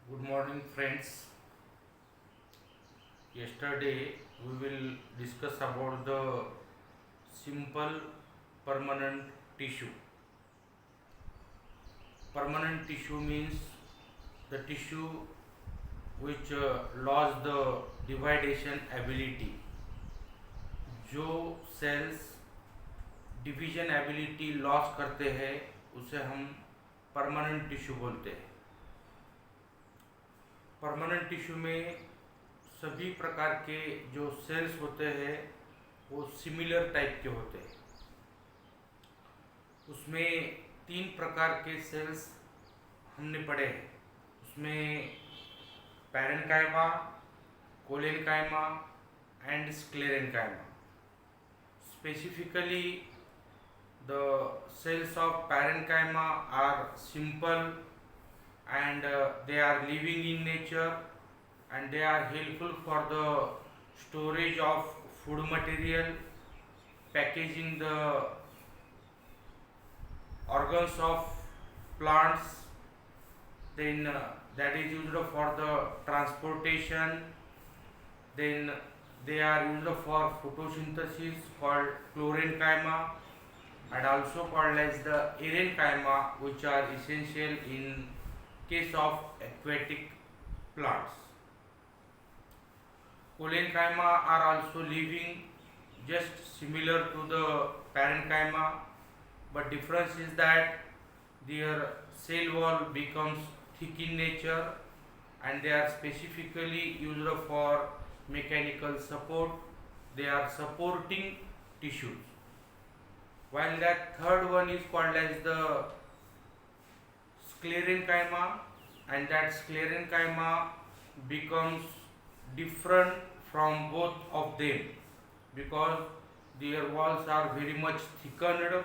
Good morning, friends. Yesterday we will discuss about the simple permanent tissue. Permanent tissue means the tissue which lost the dividation ability. जो sales division ability loss करते हैं उसे हम permanent tissue बोलते हैं। Permanent tissue में सभी प्रकार के जो सेल्स होते हैं वो सिमिलर टाइप के होते हैं। उसमें तीन प्रकार के सेल्स हमने पढ़े हैं। उसमें parenchyma, collenchyma and sclerenchyma. Specifically, the cells of parenchyma are simple and they are living in nature and they are helpful for the storage of food material, packaging the organs of plants, then that is used for the transportation, then they are used for photosynthesis called chlorenchyma and also called as the erenchyma, which are essential in case of aquatic plants. Colenchyma are also living just similar to the parenchyma, but difference is that their cell wall becomes thick in nature and they are specifically used for mechanical support. They are supporting tissues, while that third one is called as the sclerenchyma, and that sclerenchyma becomes different from both of them because their walls are very much thickened,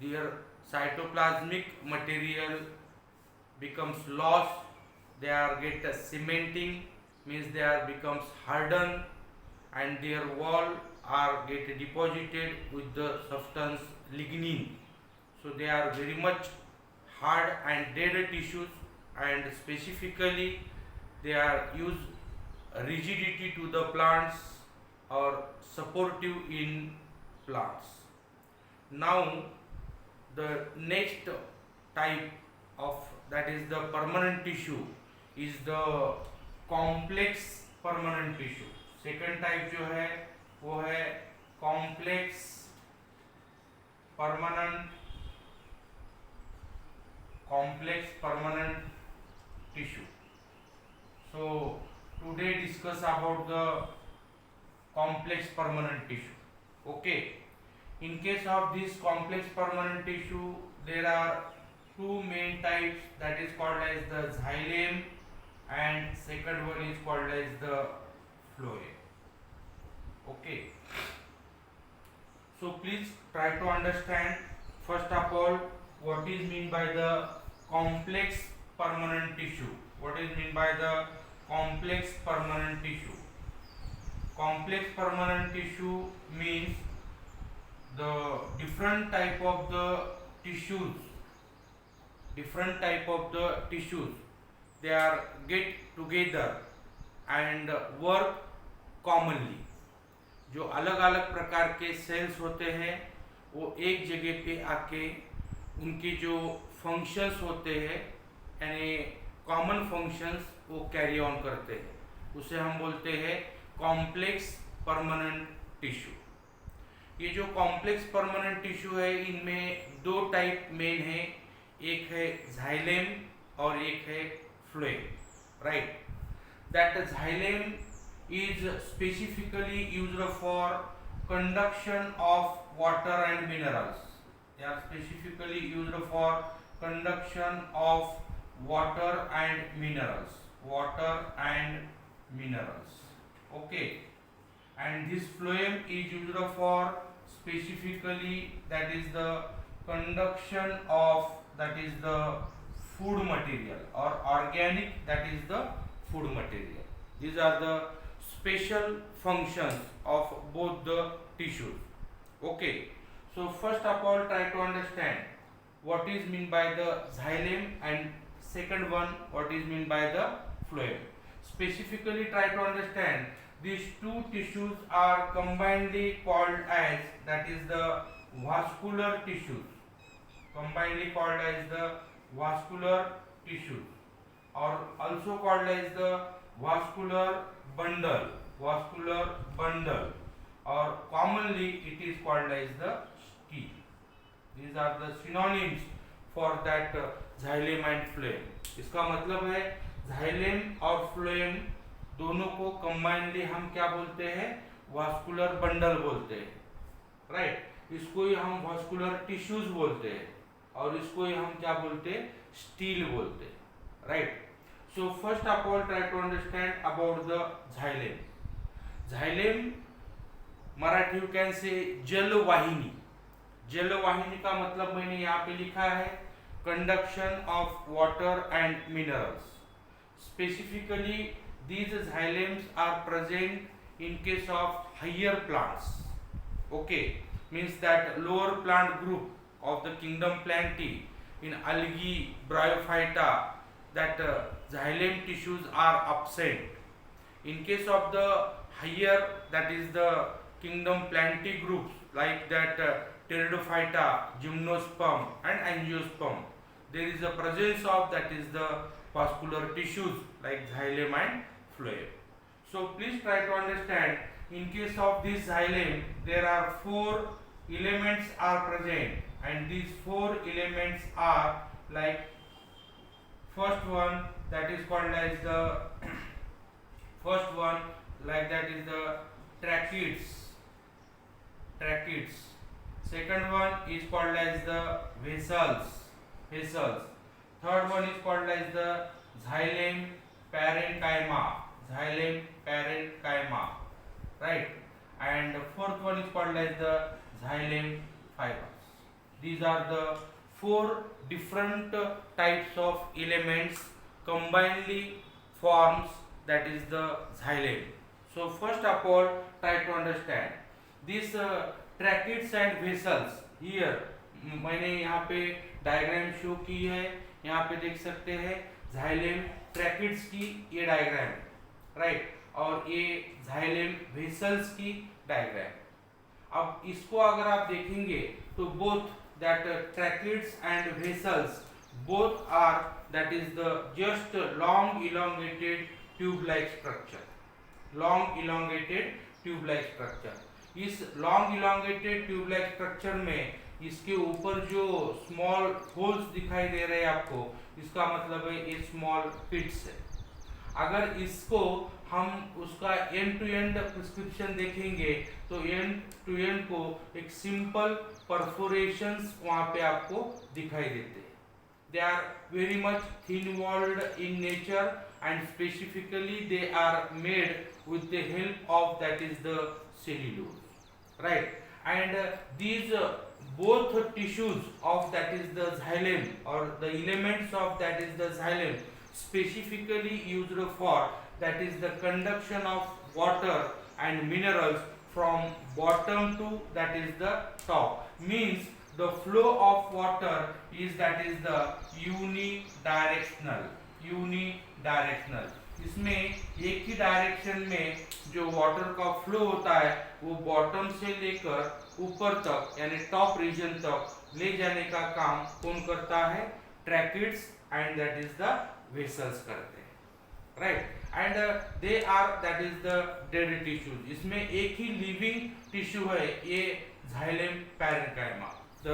their cytoplasmic material becomes lost, they are get cementing, means they are becomes hardened, and their wall are get deposited with the substance lignin. So they are very much hard and dead tissues, and specifically they are use rigidity to the plants or supportive in plants. Now the next type of, that is the permanent tissue, is the complex permanent tissue. Second type जो है वो है complex permanent tissue. So today discuss about the complex permanent tissue. Okay, in case of this complex permanent tissue there are two main types, that is called as the xylem and second one is called as the phloem. Okay, so please try to understand first of all what is mean by the complex permanent tissue. What is mean by the complex permanent tissue? Complex permanent tissue means the different type of the tissues, they are get together and work commonly. जो अलग अलग प्रकार के sales होते हैं वो एक जगह पे आके उनकी जो फंक्शंस होते हैं यानी कॉमन फंक्शंस वो कैरी ऑन करते हैं, उसे हम बोलते हैं कॉम्प्लेक्स परमानेंट टिश्यू। ये जो कॉम्प्लेक्स परमानेंट टिश्यू है इनमें दो टाइप मेन है, एक है xylem और एक है phloem, right? That xylem is specifically used for conduction of water and minerals. They are specifically used for conduction of water and minerals. Okay, and this phloem is used for specifically, that is the conduction of, that is the food material or organic, that is the food material. These are the special functions of both the tissues. Okay, so first of all try to understand what is mean by the xylem and second one, what is mean by the phloem. Specifically try to understand these two tissues are combinedly called as, that is the vascular tissues, combinedly called as the vascular tissues, or also called as the vascular bundle, vascular bundle, or commonly it is called as the STEEL. These are the synonyms for that xylem and phloem. इसका मतलब है xylem और phloem दोनों को combinedly हम क्या बोलते हैं, वास्कुलर बंडल बोलते हैं, राइट। इसको ही हम वास्कुलर टिश्यूज बोलते हैं और इसको ही हम क्या बोलते हैं, स्टील बोलते हैं, right. So first of all try to understand about the xylem. xylem Marathi you can say जलवाहिनी. जलवाहिनी का मतलब मैंने यहाँ पे लिखा है conduction of water and minerals. Specifically these xylems are present in case of higher plants. Okay, means that lower plant group of the kingdom Plantae, in algae, bryophyta, that xylem tissues are absent. In case of the higher, that is the kingdom Plantae groups like that pteridophyta, gymnosperm and angiosperm, there is a presence of, that is the vascular tissues like xylem and phloem. So please try to understand, in case of this xylem there are four elements are present, and these four elements are like, first one that is called as the first one like that is the tracheids. Second one is called as the vessels. Third one is called as the xylem parenchyma, right, and fourth one is called as the xylem fibers. These are the four different types of elements combinedly forms, that is the xylem. So first of all try to understand these tracheids and vessels. Here मैंने यहाँ पे diagram show की है, यहाँ पे देख सकते हैं xylem ट्रैकिड्स की ये डायग्राम, राइट, और ये xylem वेसल्स की डायग्राम. अब इसको अगर आप देखेंगे तो both that tracheids and vessels both are, that is the just long elongated tube like structure. Long elongated tube like structure. इस long elongated tube like structure में इसके ऊपर जो स्मॉल होल्स दिखाई दे रहे हैं आपको, इसका मतलब है ये स्मॉल पिट्स है. अगर इसको हम उसका एंड टू एंड प्रिस्क्रिप्शन देखेंगे तो एंड टू एंड को एक सिंपल परफोरेशंस वहां पे आपको दिखाई देते हैं. They are very much thin walled in nature and specifically they are made with the help of, that is the cellulose, right, and these both tissues of, that is the xylem, or the elements of, that is the xylem, specifically used for, that is the conduction of water and minerals from bottom to, that is the top. Means the flow of water is, that is the unidirectional. इसमें एक ही direction में जो water का flow होता है वो bottom से लेकर ऊपर तक यानी टॉप रीजन तक ले जाने का काम कौन करता है, tracheids and that is the vessels करते हैं, right, and they are, that is the dead tissues. इसमें एक ही लिविंग टिश्यू है, ये xylem parenchyma. The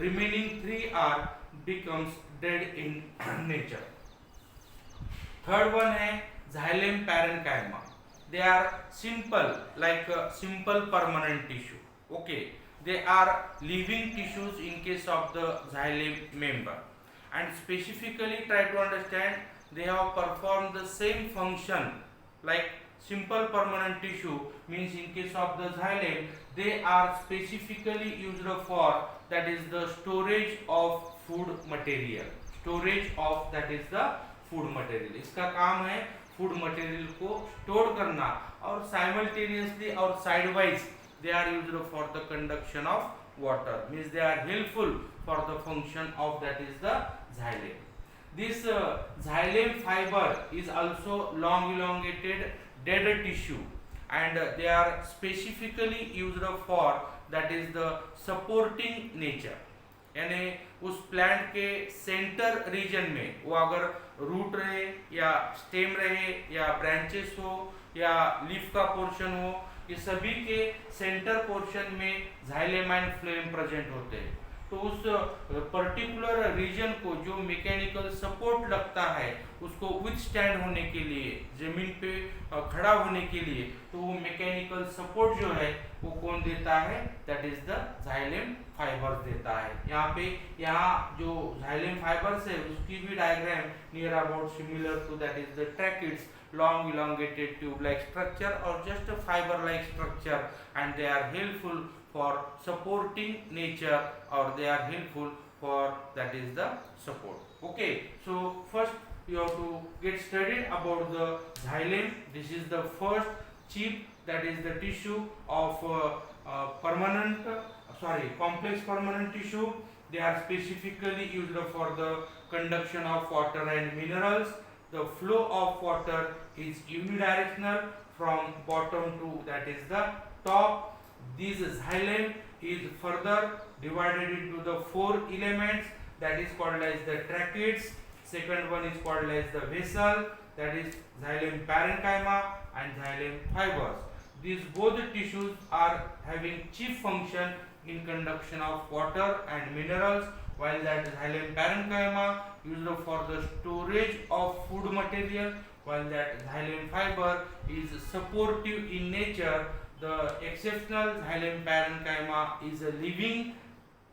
remaining three are becomes dead in nature. Third one है xylem parenchyma. They are simple, like simple permanent tissue. Okay, they are living tissues in case of the xylem member, and specifically try to understand they have performed the same function like simple permanent tissue. Means in case of the xylem they are specifically used for, that is the storage of food material. Storage of, that is the food material. इसका काम है food material को store करना, और simultaneously और side wise they are used for the conduction of water. Means they are helpful for the function of, that is the xylem. This xylem fiber is also long elongated dead tissue, and they are specifically used for that is the supporting nature, यानी उस plant के centre reason में वो अगर root रहे या stem रहे या ब्रांचेस हो या लीफ का पोर्शन हो, ये सभी के सेंटर पोर्शन में जाइलेम एंड फ्लोएम प्रेजेंट होते हैं। तो उस पर्टिकुलर रीजन को जो मैकेनिकल सपोर्ट लगता है उसको विथस्टैंड होने के लिए, जमीन पे खड़ा होने के लिए, तो वो मैकेनिकल सपोर्ट जो है वो कौन देता है? That is the xylem fibres देता है। यहाँ जो जाइलेम फाइबर्स है उसकी भी diagram near about similar to that is the tracheids, long elongated tube like structure or just a fiber like structure, and they are helpful for supporting nature, or they are helpful for that is the support. Okay, so first you have to get studied about the xylem. This is the first chip, that is the tissue of complex permanent tissue. They are specifically used for the conduction of water and minerals. The flow of water is unidirectional from bottom to that is the top. This xylem is further divided into the 4 elements, that is called as the tracheids. Second one is called as the vessel, that is xylem parenchyma and xylem fibers. These both tissues are having chief function in conduction of water and minerals, while that xylem parenchyma used for the storage of food material, while that xylem fiber is supportive in nature. The exceptional xylem parenchyma is a living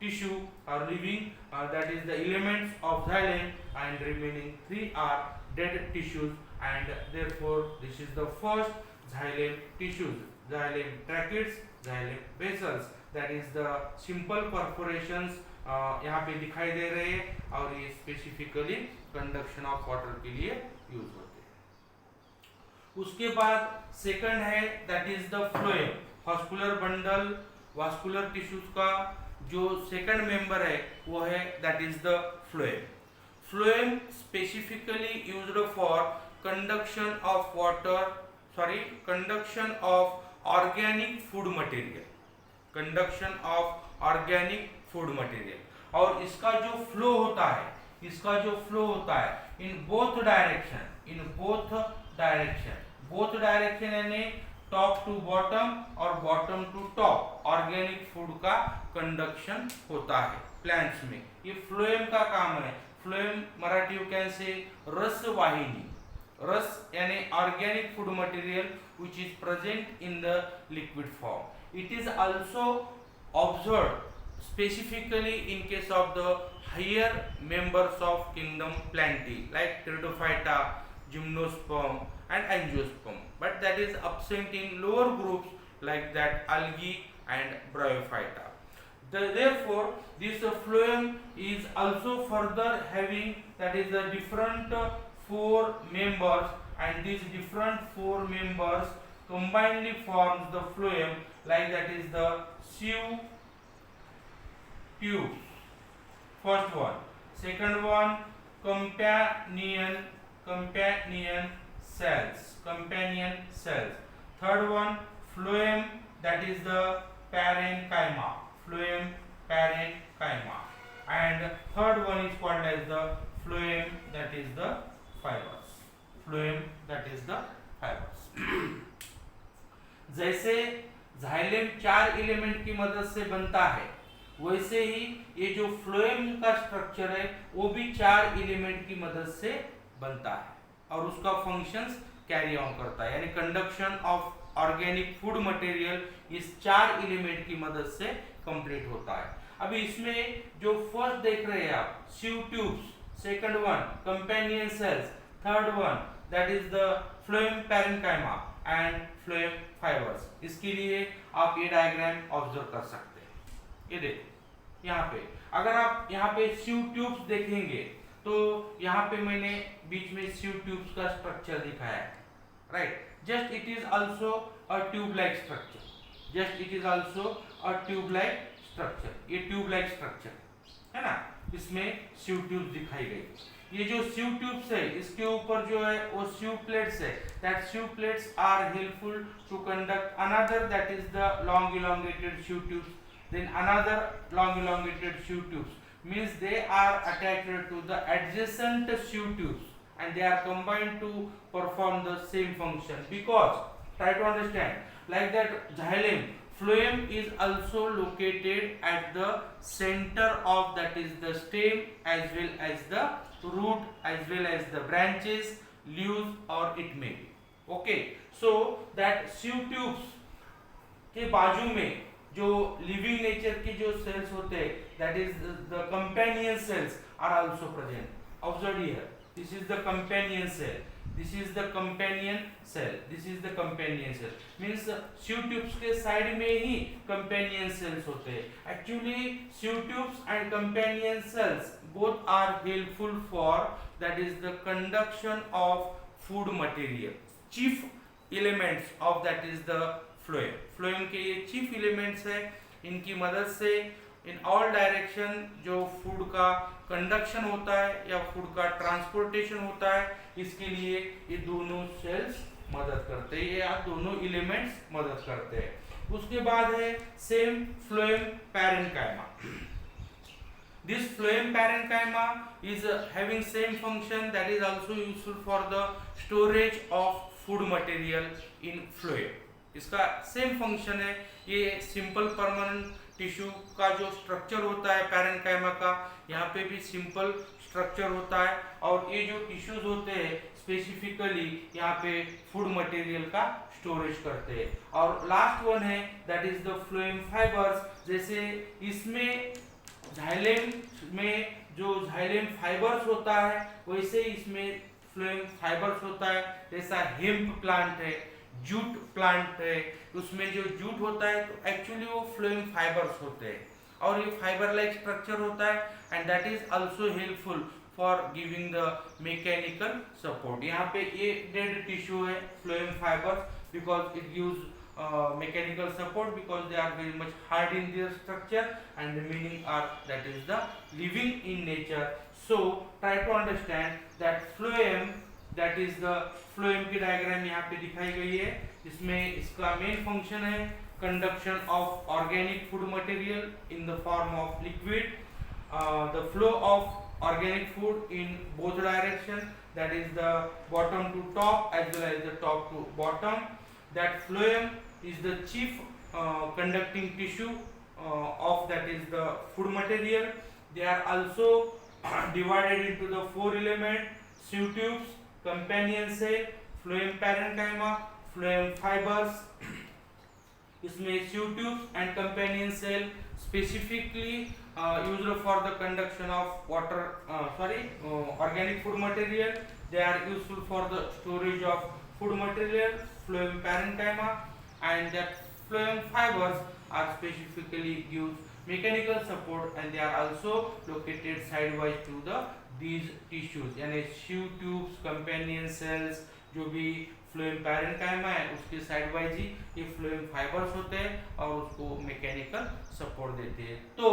tissue or living, that is the elements of xylem, and remaining 3 are dead tissues, and therefore this is the first xylem tissues, xylem tracheids, xylem vessels. That is the simple perforations यहाँ पे दिखाई दे रहे हैं, और ये specifically conduction of water के लिए use होते हैं। उसके बाद सेकंड है that is the phloem, vascular bundle, vascular tissues का जो सेकंड मेंबर है वो है that is the phloem. Phloem specifically used for conduction of conduction of organic food material, conduction of organic food material. और इसका जो flow होता है इन बोथ डायरेक्शन यानी टॉप टू बॉटम और bottom to top organic food का conduction होता है प्लांट्स में। ये फ्लोएम का काम है। फ्लोएम मराठी यू कैन से रस वाहिनी, रस यानी organic food material which is present in the liquid form. It is also observed specifically in case of the higher members of kingdom Plantae like Pteridophyta, Gymnosperm and Angiosperm, but that is absent in lower groups like that Algae and Bryophyta. Therefore this phloem is also further having that is the different 4 members, and these different 4 members combinedly forms the phloem, like that is the sieve tube, first one. Second one, companion cells. Third one, phloem, that is the parenchyma, and third one is called as the phloem, that is the fibers, जैसे xylem 4 element की मदद से बनता है, वैसे ही ये जो phloem का स्ट्रक्चर है वो भी 4 एलिमेंट की मदद से बनता है और उसका फंक्शंस कैरी ऑन करता है, यानी conduction of organic food material इस 4 एलिमेंट की मदद से कंप्लीट होता है। अभी इसमें जो फर्स्ट देख रहे हैं आप, sieve tubes, second one companion cells, third one that is the phloem parenchyma and phloem fibers। इसके लिए आप ये डायग्राम ऑब्जर्व कर सकते हैं। ये देखो यहाँ पे, अगर आप यहाँ पे sieve tubes देखेंगे तो यहाँ पे मैंने बीच में sieve tubes का स्ट्रक्चर दिखाया है, right. Just it is also a tube like structure, ये ट्यूब लाइक स्ट्रक्चर है ना, इसमें sieve tubes दिखाई गई। ये जो स्यू ट्यूब्स है इसके ऊपर जो है वो स्यू प्लेट्स है, that sieve plates are helpful to conduct another that is the long elongated sieve tubes, then another long elongated sieve tubes means they are attached to the adjacent sieve tubes and they are combined to perform the same function. Because try to understand like that xylem phloem is also located at the center of that is the stem as well as the root as well as the branches, leaves or it may be. Okay, so that sieve tubes के बाजू में जो living nature की जो cells होते हैं that is the companion cells are also present. Observe here, this is the companion cell, this is the companion cell, this is the companion cell means sieve tubes के side में ही companion cells होते हैं. Actually sieve tubes and companion cells both are helpful for that is the conduction of food material. Chief elements of that is the phloem. phloem के ये chief elements है, इनकी मदद से इन ऑल डायरेक्शन जो food का conduction होता है या फूड का ट्रांसपोर्टेशन होता है इसके लिए ये दोनों सेल्स मदद करते हैं, या दोनों एलिमेंट्स मदद करते हैं. उसके बाद है same phloem parenchyma. This phloem parenchyma is having same function, that is also useful for the storage of food material in phloem. इसका सेम फंक्शन है. ये सिंपल परमानेंट टिश्यू का जो स्ट्रक्चर होता है पैरेंकाइमा का, यहाँ पे भी सिंपल स्ट्रक्चर होता है और ये जो टिश्यूज होते हैं स्पेसिफिकली यहाँ पे फूड मटेरियल का स्टोरेज करते हैं. और लास्ट वन है that is the phloem fibres. जैसे इसमें झाइलेम में जो झाइलेम फाइबर्स होता है वैसे इसमें फ्लोएम फाइबर्स होता है. जैसा हेम्प प्लांट है, जूट प्लांट है, उसमें जो जूट होता है तो एक्चुअली वो फ्लोएम फाइबर्स होते हैं और ये फाइबर लाइक स्ट्रक्चर होता है and that is also helpful for giving the mechanical support. यहाँ पे ये डेड टिश्यू है phloem fibres because it gives mechanical support because they are very much hard in their structure and the meaning are that is the living in nature. So try to understand that phloem, that is the phloem की diagram यहाँ पे दिखाई गई है. इसमें इसका main function है conduction of organic food material in the form of liquid, the flow of organic food in both direction, that is the bottom to top as well as the top to bottom. That phloem is the chief conducting tissue of that is the food material. They are also divided into the four element: sieve tubes, companion cell, phloem parenchyma, phloem fibers. इसमें sieve tubes and companion cell specifically used for the conduction of water, organic food material. They are useful for the storage of food material, phloem parenchyma, and that phloem fibers are specifically used mechanical support and they are also located sidewise to the these tissues. यानी स्यू tubes, companion cells, जो भी phloem parenchyma है उसके side wise ही ये phloem fibres होते हैं और उसको मैकेनिकल सपोर्ट देते हैं. तो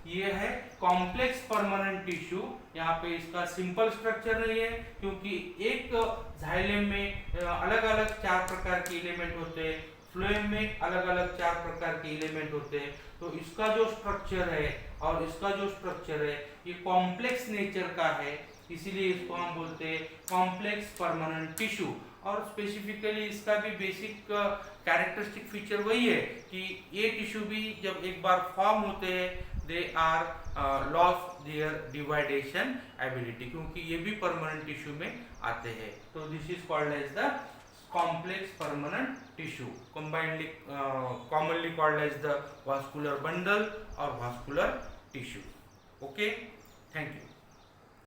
ये है कॉम्प्लेक्स परमानेंट टिश्यू. यहाँ पे इसका सिंपल स्ट्रक्चर नहीं है क्योंकि एक झाइलेम में अलग अलग 4 प्रकार के एलिमेंट होते हैं, फ्लोएम में अलग अलग 4 प्रकार के एलिमेंट होते हैं. तो इसका जो स्ट्रक्चर है और इसका जो स्ट्रक्चर है ये कॉम्प्लेक्स नेचर का है, इसीलिए इसको हम बोलते हैं कॉम्प्लेक्स परमानेंट टिश्यू. और स्पेसिफिकली इसका भी बेसिक कैरेक्टरिस्टिक फीचर वही है कि ये टिश्यू भी जब एक बार फॉर्म होते हैं they are loss their division ability, क्योंकि ये भी परमानेंट टिश्यू में आते हैं. तो this is called as the complex permanent tissue, commonly called as the vascular bundle or vascular tissue. Okay, thank you.